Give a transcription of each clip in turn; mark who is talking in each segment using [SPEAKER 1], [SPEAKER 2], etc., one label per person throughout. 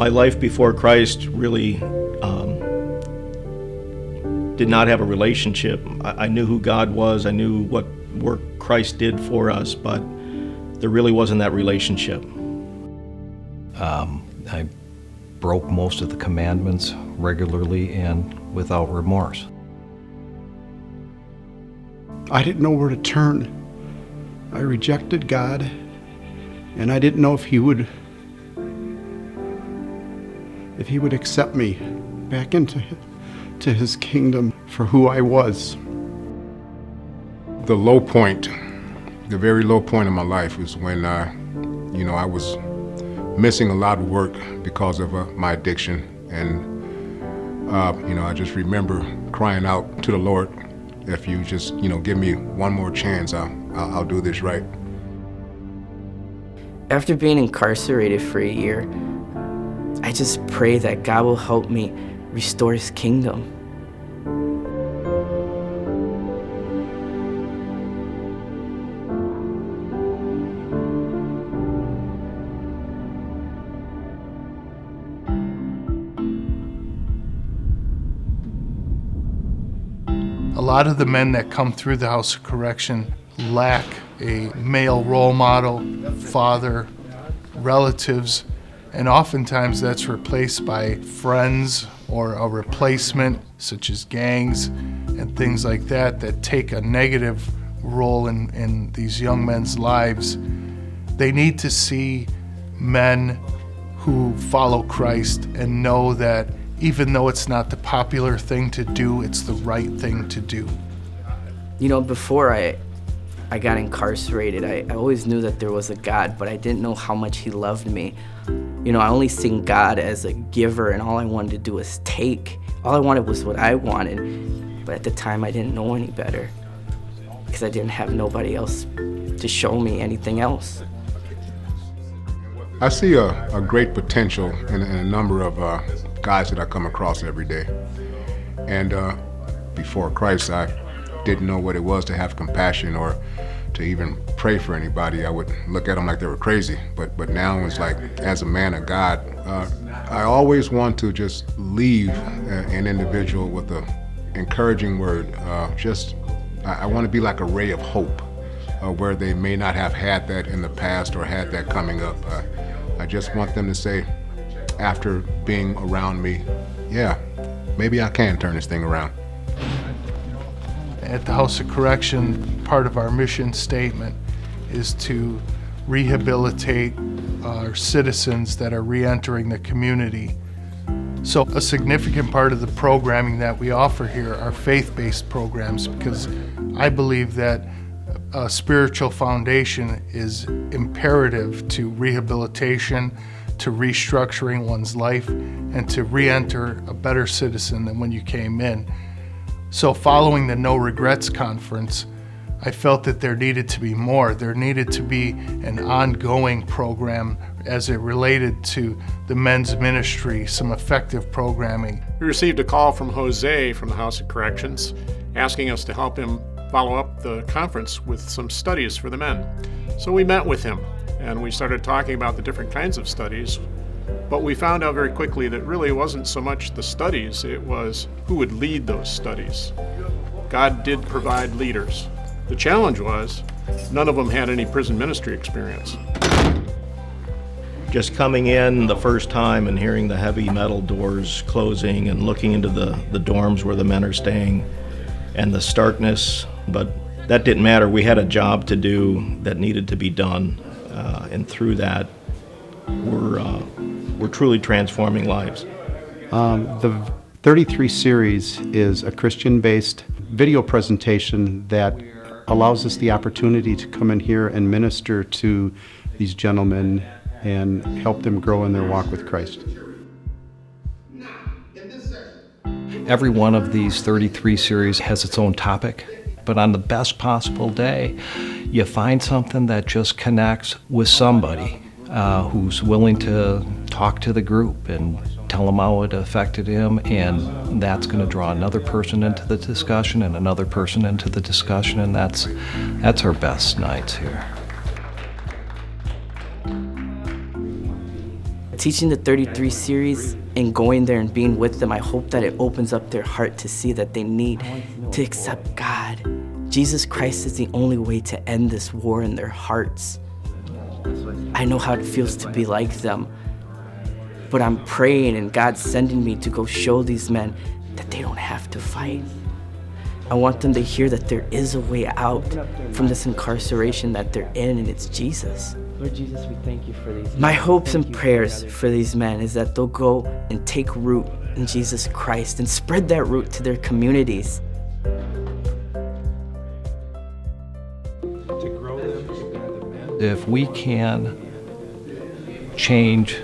[SPEAKER 1] My life before Christ really did not have a relationship. I knew who God was, I knew what work Christ did for us, but there really wasn't that relationship.
[SPEAKER 2] I broke most of the commandments regularly and without remorse.
[SPEAKER 3] I didn't know where to turn. I rejected God, and I didn't know if He would accept me back into His kingdom for who I was.
[SPEAKER 4] The low point, the very low point in my life was when I was missing a lot of work because of my addiction, and I just remember crying out to the Lord, if you just give me one more chance, I'll do this right.
[SPEAKER 5] After being incarcerated for a year, I just pray that God will help me restore His kingdom.
[SPEAKER 6] A lot of the men that come through the House of Correction lack a male role model, father, relatives, and oftentimes that's replaced by friends or a replacement, such as gangs and things like that take a negative role in these young men's lives. They need to see men who follow Christ and know that even though it's not the popular thing to do, it's the right thing to do.
[SPEAKER 5] Before I got incarcerated, I always knew that there was a God, but I didn't know how much He loved me. I only seen God as a giver, and all I wanted to do was take. All I wanted was what I wanted, but at the time I didn't know any better because I didn't have nobody else to show me anything else.
[SPEAKER 4] I see a great potential in a number of guys that I come across every day. And before Christ, I didn't know what it was to have compassion or to even pray for anybody. I would look at them like they were crazy. But now it's like, as a man of God, I always want to just leave an individual with an encouraging word. I want to be like a ray of hope where they may not have had that in the past or had that coming up. I just want them to say, after being around me, yeah, maybe I can turn this thing around.
[SPEAKER 6] At the House of Correction, part of our mission statement is to rehabilitate our citizens that are re-entering the community. So a significant part of the programming that we offer here are faith-based programs, because I believe that a spiritual foundation is imperative to rehabilitation, to restructuring one's life, and to re-enter a better citizen than when you came in. So following the No Regrets Conference, I felt that there needed to be more. There needed to be an ongoing program as it related to the men's ministry, some effective programming.
[SPEAKER 7] We received a call from Jose from the House of Corrections asking us to help him follow up the conference with some studies for the men. So we met with him and we started talking about the different kinds of studies, but we found out very quickly that really wasn't so much the studies, it was who would lead those studies. God did provide leaders. The challenge was none of them had any prison ministry experience.
[SPEAKER 1] Just coming in the first time and hearing the heavy metal doors closing and looking into the dorms where the men are staying and the starkness, but that didn't matter. We had a job to do that needed to be done, and through that, we're truly transforming lives.
[SPEAKER 3] The 33 series is a Christian-based video presentation that allows us the opportunity to come in here and minister to these gentlemen and help them grow in their walk with Christ.
[SPEAKER 2] Every one of these 33 series has its own topic, but on the best possible day, you find something that just connects with somebody who's willing to talk to the group and tell them how it affected him, and that's going to draw another person into the discussion and another person into the discussion, and that's our best nights here.
[SPEAKER 5] teaching the 33 series and going there and being with them, I hope that it opens up their heart to see that they need to accept God. Jesus Christ is the only way to end this war in their hearts. I know how it feels to be like them, but I'm praying and God's sending me to go show these men that they don't have to fight. I want them to hear that there is a way out from this incarceration that they're in, and it's Jesus.
[SPEAKER 8] Lord Jesus, we thank you for these.
[SPEAKER 5] My hopes and prayers for these men is that they'll go and take root in Jesus Christ and spread that root to their communities.
[SPEAKER 2] If we can change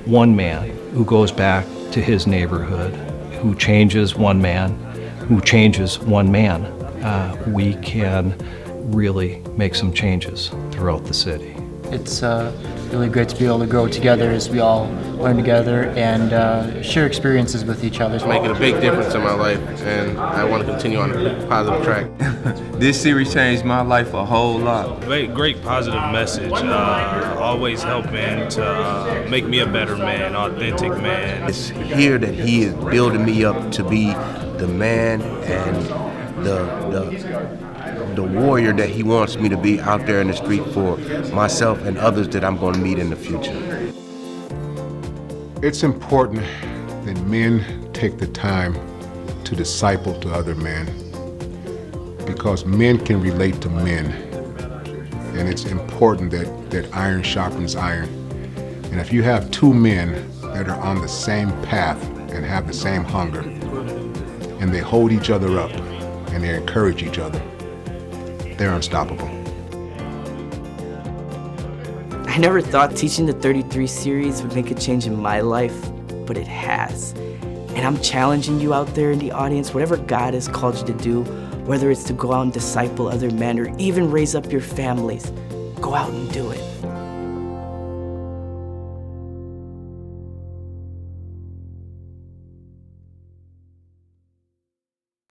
[SPEAKER 2] one man who goes back to his neighborhood, who changes one man, we can really make some changes throughout the city.
[SPEAKER 8] It's really great to be able to grow together as we all learn together and share experiences with each other.
[SPEAKER 9] It's making a big difference in my life, and I want to continue on a positive track.
[SPEAKER 10] This series changed my life a whole lot.
[SPEAKER 11] Great positive message, always helping to make me a better man, authentic man.
[SPEAKER 9] It's here that he is building me up to be the man and the warrior that he wants me to be out there in the street for myself and others that I'm going to meet in the future.
[SPEAKER 4] It's important that men take the time to disciple to other men, because men can relate to men, and it's important that iron sharpens iron. And if you have two men that are on the same path and have the same hunger, and they hold each other up and they encourage each other, they're unstoppable.
[SPEAKER 5] I never thought teaching the 33 series would make a change in my life, but it has. And I'm challenging you out there in the audience, whatever God has called you to do, whether it's to go out and disciple other men or even raise up your families, go out and do it.